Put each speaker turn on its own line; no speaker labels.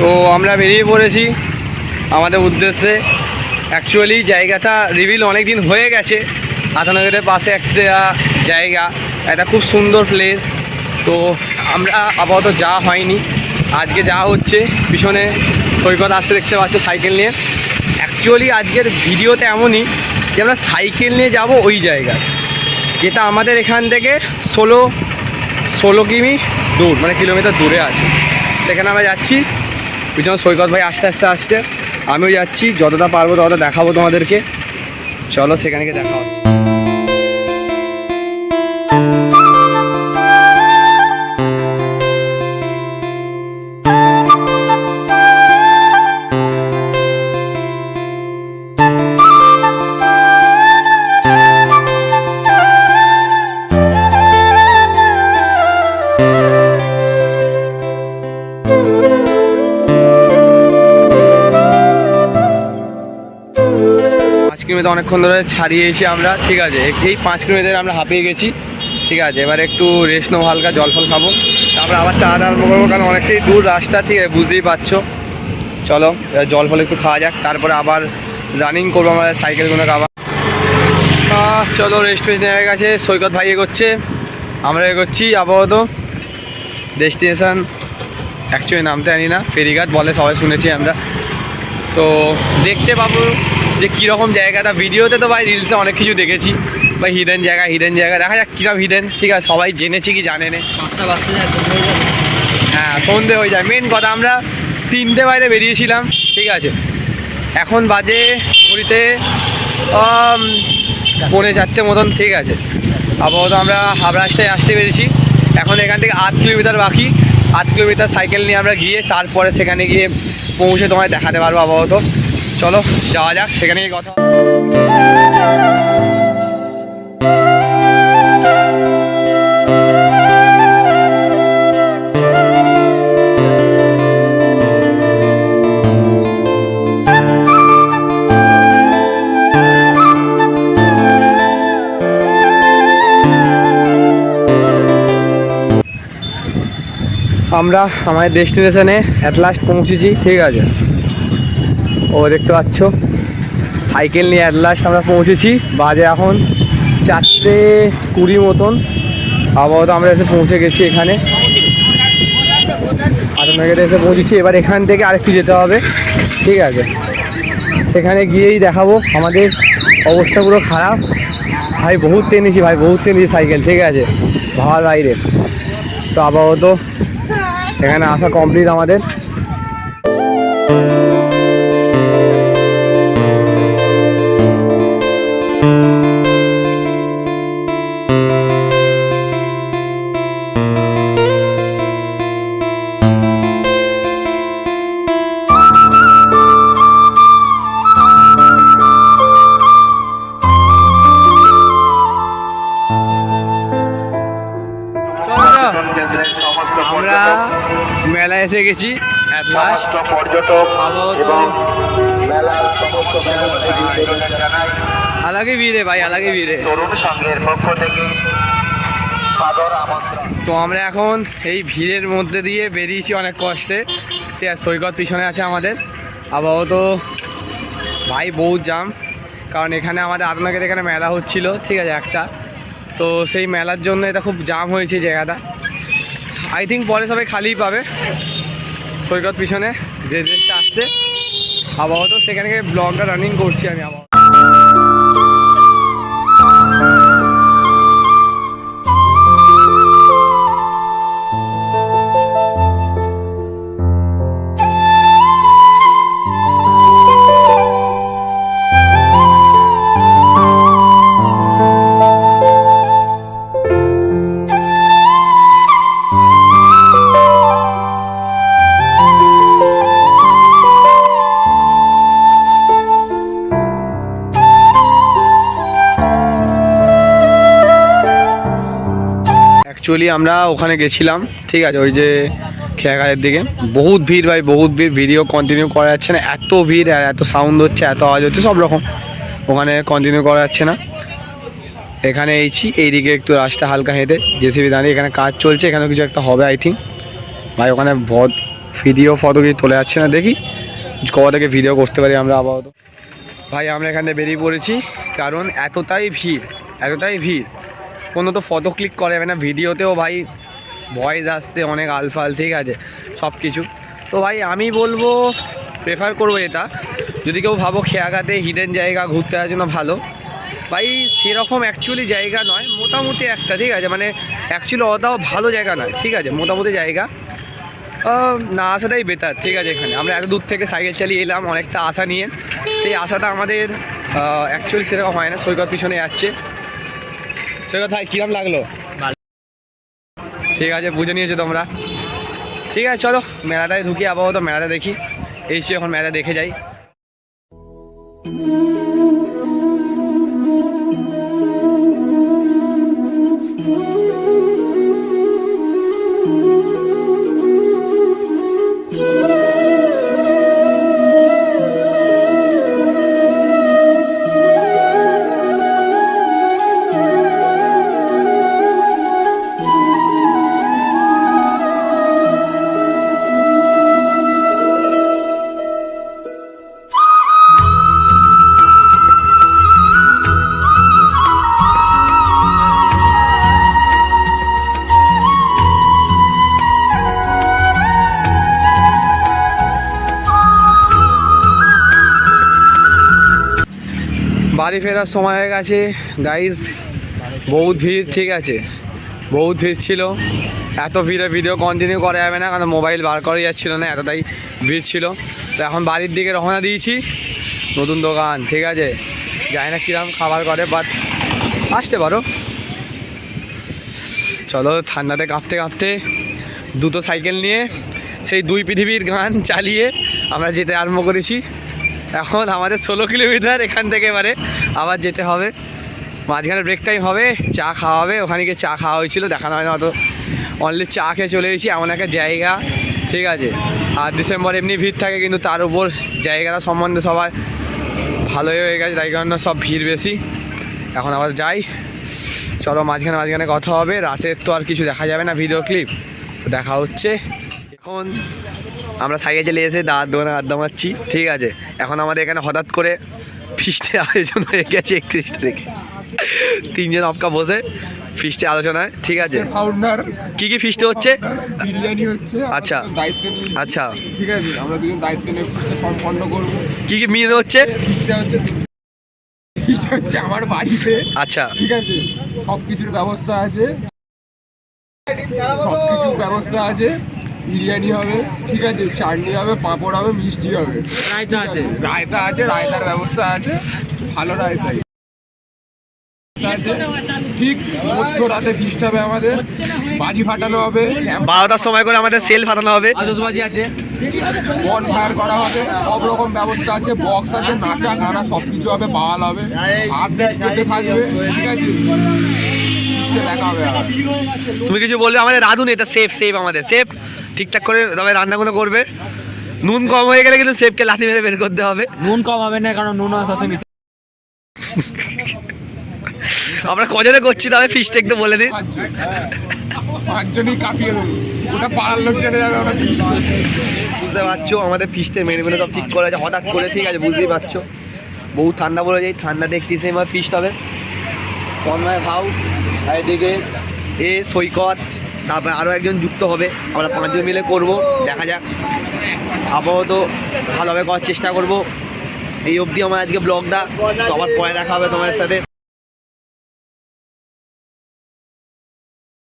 তো আমরা বেরিয়ে পড়েছি আমাদের উদ্দেশ্যে। অ্যাকচুয়ালি জায়গাটা রিভিল অনেক দিন হয়ে গেছে। আতানগরের পাশে একটা জায়গা, একটা খুব সুন্দর প্লেস। তো আমরা আপাতত যাওয়া হয়নি, আজকে যাওয়া হচ্ছে। পিছনে সৈকত আসতে দেখতে পাচ্ছ সাইকেল নিয়ে। অ্যাকচুয়ালি আজকের ভিডিওতে এমনই যে আমরা সাইকেল নিয়ে যাব ওই জায়গায়, যেটা আমাদের এখান থেকে 16 কিমি দূর, মানে কিলোমিটার দূরে আছে। সেখানে আমরা যাচ্ছি। পিছনে সৈকত ভাই আস্তে আস্তে আসছে, আমিও যাচ্ছি। যতটা পারবো ততটা দেখাবো তোমাদেরকে। চলো সেখানে গিয়ে দেখা হচ্ছে। কিলোমিটার অনেকক্ষণ ধরে ছাড়িয়েছি আমরা, ঠিক আছে। এই 5 কিলোমিটার আমরা হাঁপিয়ে গেছি, ঠিক আছে। এবার একটু রেস্ট নেবো, হালকা জল ফল খাবো, তারপরে আবার চা আরম্ভ করবো, কারণ অনেকটাই দূর রাস্তা, ঠিক আছে, বুঝতেই পারছো। চলো এবার জল ফল একটু খাওয়া যাক, তারপরে আবার রানিং করবো আমাদের সাইকেলগুলোকে আবার। চলো রেস্ট ফেস্ট নেওয়া গেছে, সৈকত ভাই এগোচ্ছে, আমরা এগোচ্ছি। আপাতত ডেস্টিনেশান অ্যাকচুয়ালি নামতে জানি না, ফেরিঘাট বলে সবাই শুনেছি আমরা। তো দেখতে পাবো যে কীরকম জায়গাটা। ভিডিওতে তো ভাই রিলসে অনেক কিছু দেখেছি ভাই, হিডেন জায়গা দেখা যাক কীরকম হিডেন, ঠিক আছে। সবাই জেনেছি কি জানে না।
5টা বাজতে যায়, সন্ধ্যে হয়ে যাবে।
হ্যাঁ সন্ধে হয়ে যায়, মেন কথা। আমরা 3টে বাইরে বেরিয়েছিলাম, ঠিক আছে। এখন বাজে ঘড়িতে 3:45 মতন, ঠিক আছে। আপাতত আমরা হাবড়া আসতে পেরেছি। এখন এখান থেকে 8 কিলোমিটার বাকি। 8 কিলোমিটার সাইকেল নিয়ে আমরা গিয়ে তারপরে সেখানে গিয়ে পৌঁছে তোমায় দেখাতে পারবো আপাতত। চলো যাওয়া যাক, সেখানে গিয়ে কথা। আমরা আমাদের ডেস্টিনেশনে অ্যাট লাস্ট পৌঁছেছি, ঠিক আছে। ও দেখতে পাচ্ছ সাইকেল নিয়ে অ্যাট লাস্ট আমরা পৌঁছেছি। বাজে এখন 4:20 মতন। আপাতত আমরা এসে পৌঁছে গেছি এখানে, আটানগরে এসে পৌঁছেছি। এবার এখান থেকে আরেকটু যেতে হবে, ঠিক আছে। সেখানে গিয়েই দেখাবো। আমাদের অবস্থা পুরো খারাপ ভাই, বহুত টেনেছি ভাই, বহুত টেনেছি সাইকেল, ঠিক আছে, ভাবার বাইরে। তো আপাতত এখানে আসা কমপ্লিট আমাদের। আমরা মেলায় এসে গেছি অ্যাট লাস্ট। পর্যটক আলাগে ভিড়ে ভাই, আলাগে ভিড়ে। তো আমরা এখন এই ভিড়ের মধ্যে দিয়ে বেরিয়েছি অনেক কষ্টে, ঠিক আছে। সৈকত পিছনে আছে আমাদের। আপাতত ভাই বহুত জাম, কারণ এখানে আমাদের আটানগরে এখানে মেলা হচ্ছিল, ঠিক আছে, একটা। তো সেই মেলার জন্য এটা খুব জাম হয়েছে জায়গাটা। আই থিঙ্ক পরে সবাই খালিই পাবে। সৈকত পিছনে ড্রেসটা আসছে। আপাতত সেখানে ব্লগটা রানিং করছি আমি আবার। অ্যাকচুয়ালি আমরা ওখানে গেছিলাম, ঠিক আছে, ওই যে খেয়াঘাটের দিকে। বহুত ভিড় ভাই, বহুত ভিড়। ভিডিও কন্টিনিউ করা যাচ্ছে না, এত ভিড়, এত সাউন্ড হচ্ছে, এত আওয়াজ হচ্ছে, সব রকম। ওখানে কন্টিনিউ করা যাচ্ছে না। এখানে এইদিকে একটু রাস্তা হালকা হেঁটে জেসিবি দাঁড়িয়ে, এখানে কাজ চলছে, এখানে কিছু একটা হবে আই থিঙ্ক। ভাই ওখানে ভিডিও ফটো কিছু তোলা যাচ্ছে না, দেখি কবে থেকে ভিডিও করতে পারি আমরা আপাতত। ভাই আমরা এখানে বেরিয়ে পড়েছি, কারণ এতটাই ভিড় কোনো তো ফটো ক্লিক করা যাবে না, ভিডিওতেও ভাই ভয়েস আসছে অনেক আলফাল, ঠিক আছে সব কিছু। তো ভাই আমি বলবো প্রেফার করবো এটা, যদি কেউ ভাবো খেয়াঘাটে হিডেন জায়গা ঘুরতে যাওয়ার জন্য ভালো, ভাই সেরকম অ্যাকচুয়ালি জায়গা নয়, মোটামুটি একটা, ঠিক আছে মানে অ্যাকচুয়ালি অতটাও ভালো জায়গা নয়, ঠিক আছে মোটামুটি জায়গা, না আসাটাই বেটার, ঠিক আছে। এখানে আমরা এত দূর থেকে সাইকেল চালিয়ে এলাম অনেকটা আশা নিয়ে, সেই আশাটা আমাদের অ্যাকচুয়ালি সেরকম হয় না। সৈকত পিছনে যাচ্ছে, সৈকত ভাই কীরকম লাগলো? ঠিক আছে বুঝে নিয়েছো তোমরা, ঠিক আছে চলো মেলাটায় ঢুকি, আপাতত মেলাটা দেখি, এসে এখন মেলা দেখে যাই। বাড়ি ফেরার সময় হয়ে গেছে গাইস, বহুত ভিড়, ঠিক আছে বহুত ভিড় ছিল। এত ভিড়ে ভিডিও কন্টিনিউ করা যাবে না, কারণ মোবাইল বার করা যাচ্ছিলো না, এতটাই ভিড় ছিল। তো এখন বাড়ির দিকে রওনা দিয়েছি, নতুন দোকান, ঠিক আছে জানি না কিরকম খাবার করে, বাট আসতে পারো। চলো ঠান্ডাতে কাঁপতে কাঁপতে দুটো সাইকেল নিয়ে সেই দুই পৃথিবীর গান চালিয়ে আমরা যেতে আরম্ভ করেছি। এখন আমাদের 16 কিলোমিটার এখান থেকে এবারে আবার যেতে হবে, মাঝখানে ব্রেক টাইম হবে, চা খাওয়া হবে, ওখানে গিয়ে চা খাওয়া হয়েছিল দেখানো হয় না অত, অনলি চা খেয়ে চলে এসেছি এমন একটা জায়গা, ঠিক আছে। আর ডিসেম্বর এমনি ভিড় থাকে, কিন্তু তার উপর জায়গাটা সম্বন্ধে সবাই ভালোই হয়ে গেছে, তাই কারণে সব ভিড় বেশি। এখন আবার যাই, চলো মাঝখানে কথা হবে, রাতের তো আর কিছু দেখা যাবে না ভিডিও ক্লিপ, দেখা হচ্ছে। এখন আমরা সাইকেল চালিয়ে এসে দাঁড় দোকানে আড্ডা মারছি, ঠিক আছে। এখন আমাদের এখানে হঠাৎ করে ফিস্টে আয়োজন হয়ে গেছে 31 তারিখে, 3 জন অপকা বসে ফিস্টে আলোচনায়, ঠিক আছে।
ফাউন্ডার
কি ফিস্টে হচ্ছে?
বিরিয়ানি হচ্ছে,
আচ্ছা
দায়িত্ব নিয়ে,
আচ্ছা
ঠিক আছে আমরা দুজন দায়িত্ব নিয়ে ফিস্টটা সম্পন্ন করবো।
কি মেনু হচ্ছে?
ফিস্টটা হচ্ছে আমার বাড়িতে,
আচ্ছা
ঠিক আছে সব কিছুর ব্যবস্থা আছে, বিরিয়ানি হবে, ঠিক আছে চাটনি হবে, পাঁপড় হবে, মিষ্টি হবে, রায়তা আছে, রায়তার ব্যবস্থা আছে, ভালো রায়তা আছে। ঠিক মধ্যরাতে ফিস্ট হবে আমাদের, বাজি ফাটানো হবে,
12টার সময় করে আমাদের সেল ফাটানো হবে,
আতশবাজি আছে,
বন ফায়ার করা হবে, সব রকম ব্যবস্থা আছে, বক্স আছে, নাচা গানা সব কিছু হবে, বাওয়াল হবে, আপডেট পেতে থাকবে, ঠিক আছে ফিস্টে দেখা হবে। আর
তুমি কিছু বলবে? আমাদের রাঁধুন এটা সেফ আমাদের সেফ ঠিকঠাক করে তবে রান্নাগুলো করবে। নুন কম হয়ে গেলে কিন্তু সেফকে লাথি মেরে বের করতে হবে।
নুন কম হবে না, কারণ নুন আছে মিথ্যে।
আমরা কজনে করছি তবে ফিস্ট একটু বলে দিন।
5 জনই কাঁপিয়ে দেবো, ওটা পাড়ার লোক জেনে যাবে আমরা ফিস্ট করছি।
বুঝতে পারছো আমাদের ফিস্টের মেনুগুলো সব ঠিক করা আছে হঠাৎ করে, ঠিক আছে বুঝতেই পারছো বহু ঠান্ডা পড়ে যায়, ঠান্ডা দেখতেছি আমার ফিস্ট হবে। তন্ময় ভাও আর এদিকে সৈকত, তারপরে আরও একজন যুক্ত হবে, আমরা 5 জন মিলে করবো, দেখা যাক আপাতত ভালোভাবে করার চেষ্টা করব। এই অবধি আমার আজকে ব্লগটা, তো আবার পরে দেখা হবে তোমার সাথে।